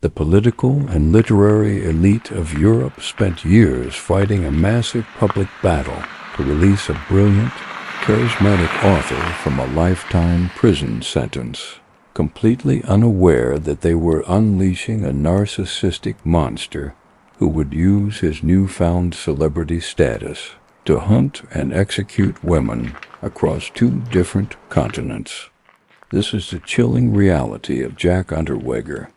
The political and literary elite of Europe spent years fighting a massive public battle to release a brilliant, charismatic author from a lifetime prison sentence, completely unaware that they were unleashing a narcissistic monster who would use his newfound celebrity status to hunt and execute women across 2 different continents. This is the chilling reality of Jack Unterweger,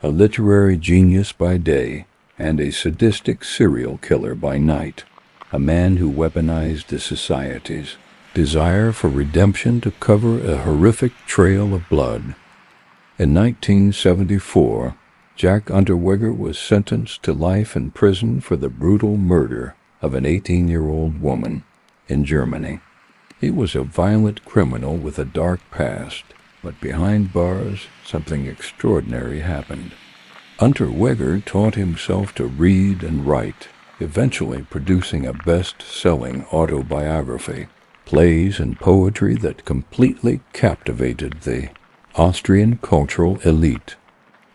a literary genius by day and a sadistic serial killer by night, a man who weaponized the society's desire for redemption to cover a horrific trail of blood. In 1974, Jack Unterweger was sentenced to life in prison for the brutal murder of an 18-year-old woman in Germany. He was a violent criminal with a dark past, but behind bars, something extraordinary happened. Unterweger taught himself to read and write, eventually producing a best-selling autobiography, plays and poetry that completely captivated the Austrian cultural elite.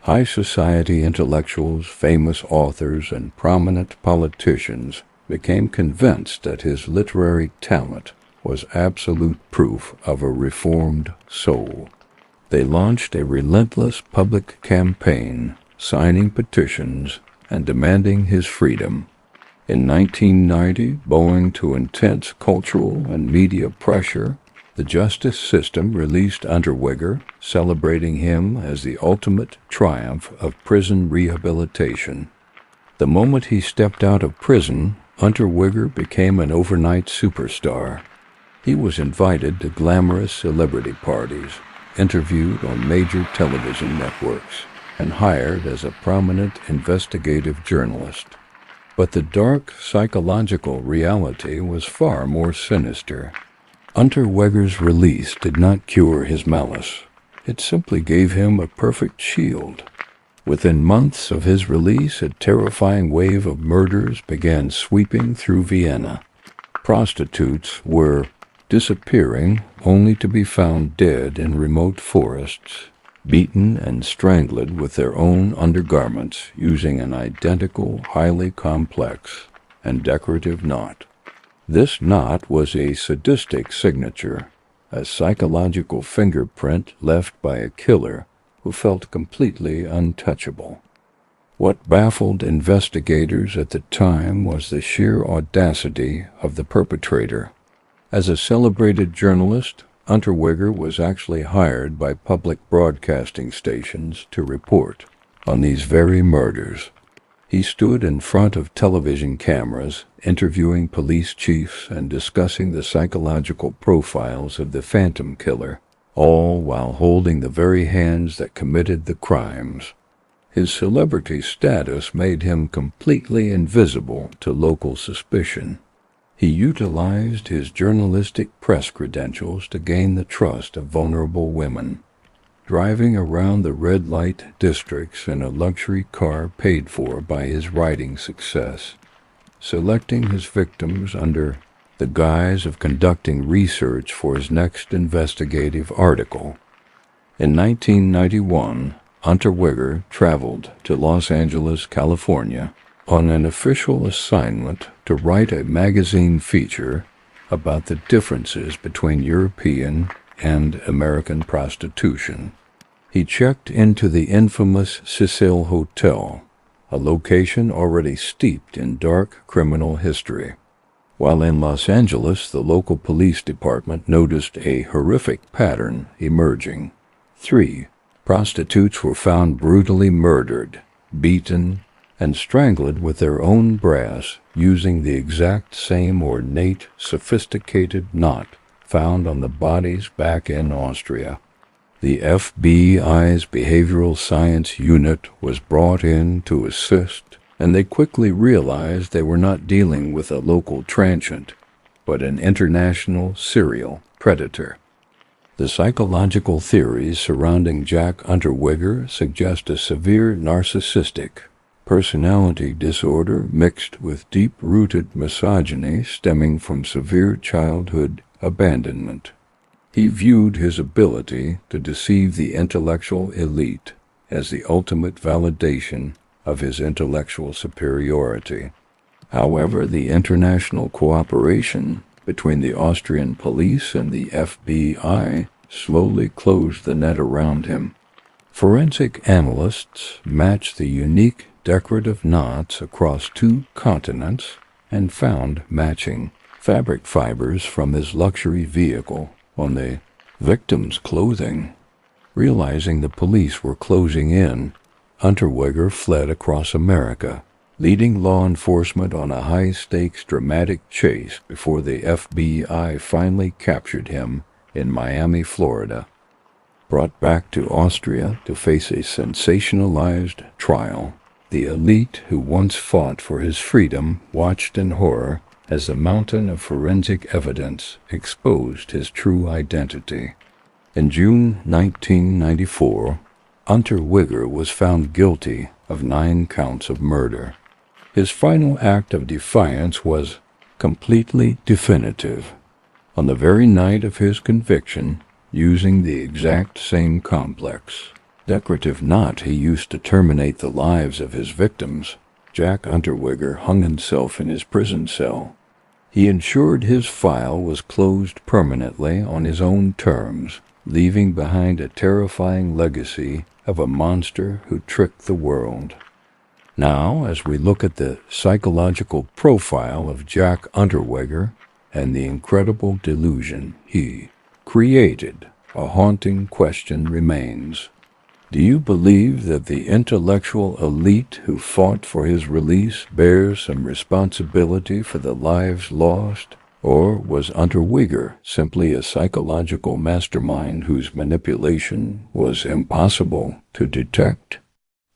High society intellectuals, famous authors, and prominent politicians became convinced that his literary talent was absolute proof of a reformed soul. They launched a relentless public campaign, signing petitions and demanding his freedom. In 1990, owing to intense cultural and media pressure, the justice system released Unterweger, celebrating him as the ultimate triumph of prison rehabilitation. The moment he stepped out of prison, Unterweger became an overnight superstar. He was invited to glamorous celebrity parties, interviewed on major television networks, and hired as a prominent investigative journalist. But the dark psychological reality was far more sinister. Unterweger's release did not cure his malice. It simply gave him a perfect shield. Within months of his release, a terrifying wave of murders began sweeping through Vienna. Prostitutes were disappearing only to be found dead in remote forests, beaten and strangled with their own undergarments using an identical, highly complex and decorative knot. This knot was a sadistic signature, a psychological fingerprint left by a killer who felt completely untouchable. What baffled investigators at the time was the sheer audacity of the perpetrator. As a celebrated journalist, Unterweger was actually hired by public broadcasting stations to report on these very murders. He stood in front of television cameras, interviewing police chiefs and discussing the psychological profiles of the phantom killer, all while holding the very hands that committed the crimes. His celebrity status made him completely invisible to local suspicion. He utilized his journalistic press credentials to gain the trust of vulnerable women, driving around the red light districts in a luxury car paid for by his writing success, selecting his victims under the guise of conducting research for his next investigative article. In 1991, Unterweger traveled to Los Angeles, California, on an official assignment to write a magazine feature about the differences between European and American prostitution. He checked into the infamous Cecil Hotel, a location already steeped in dark criminal history. While in Los Angeles, the local police department noticed a horrific pattern emerging. 3 prostitutes were found brutally murdered, beaten, and strangled with their own brass using the exact same ornate, sophisticated knot found on the bodies back in Austria. The FBI's Behavioral Science Unit was brought in to assist, and they quickly realized they were not dealing with a local transient, but an international serial predator. The psychological theories surrounding Jack Unterweger suggest a severe narcissistic personality disorder mixed with deep-rooted misogyny stemming from severe childhood abandonment. He viewed his ability to deceive the intellectual elite as the ultimate validation of his intellectual superiority. However, the international cooperation between the Austrian police and the FBI slowly closed the net around him. Forensic analysts matched the unique decorative knots across 2 continents and found matching fabric fibers from his luxury vehicle on the victim's clothing. Realizing the police were closing in, Unterweger fled across America, leading law enforcement on a high-stakes dramatic chase before the FBI finally captured him in Miami, Florida. Brought back to Austria to face a sensationalized trial, the elite who once fought for his freedom watched in horror as the mountain of forensic evidence exposed his true identity. In June 1994, Unterweger was found guilty of 9 counts of murder. His final act of defiance was completely definitive. On the very night of his conviction, using the exact same complex decorative knot he used to terminate the lives of his victims, Jack Unterweger hung himself in his prison cell. He ensured his file was closed permanently on his own terms, leaving behind a terrifying legacy of a monster who tricked the world. Now, as we look at the psychological profile of Jack Unterweger and the incredible delusion he created, a haunting question remains. Do you believe that the intellectual elite who fought for his release bears some responsibility for the lives lost? Or was Unterweger simply a psychological mastermind whose manipulation was impossible to detect?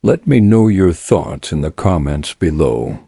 Let me know your thoughts in the comments below.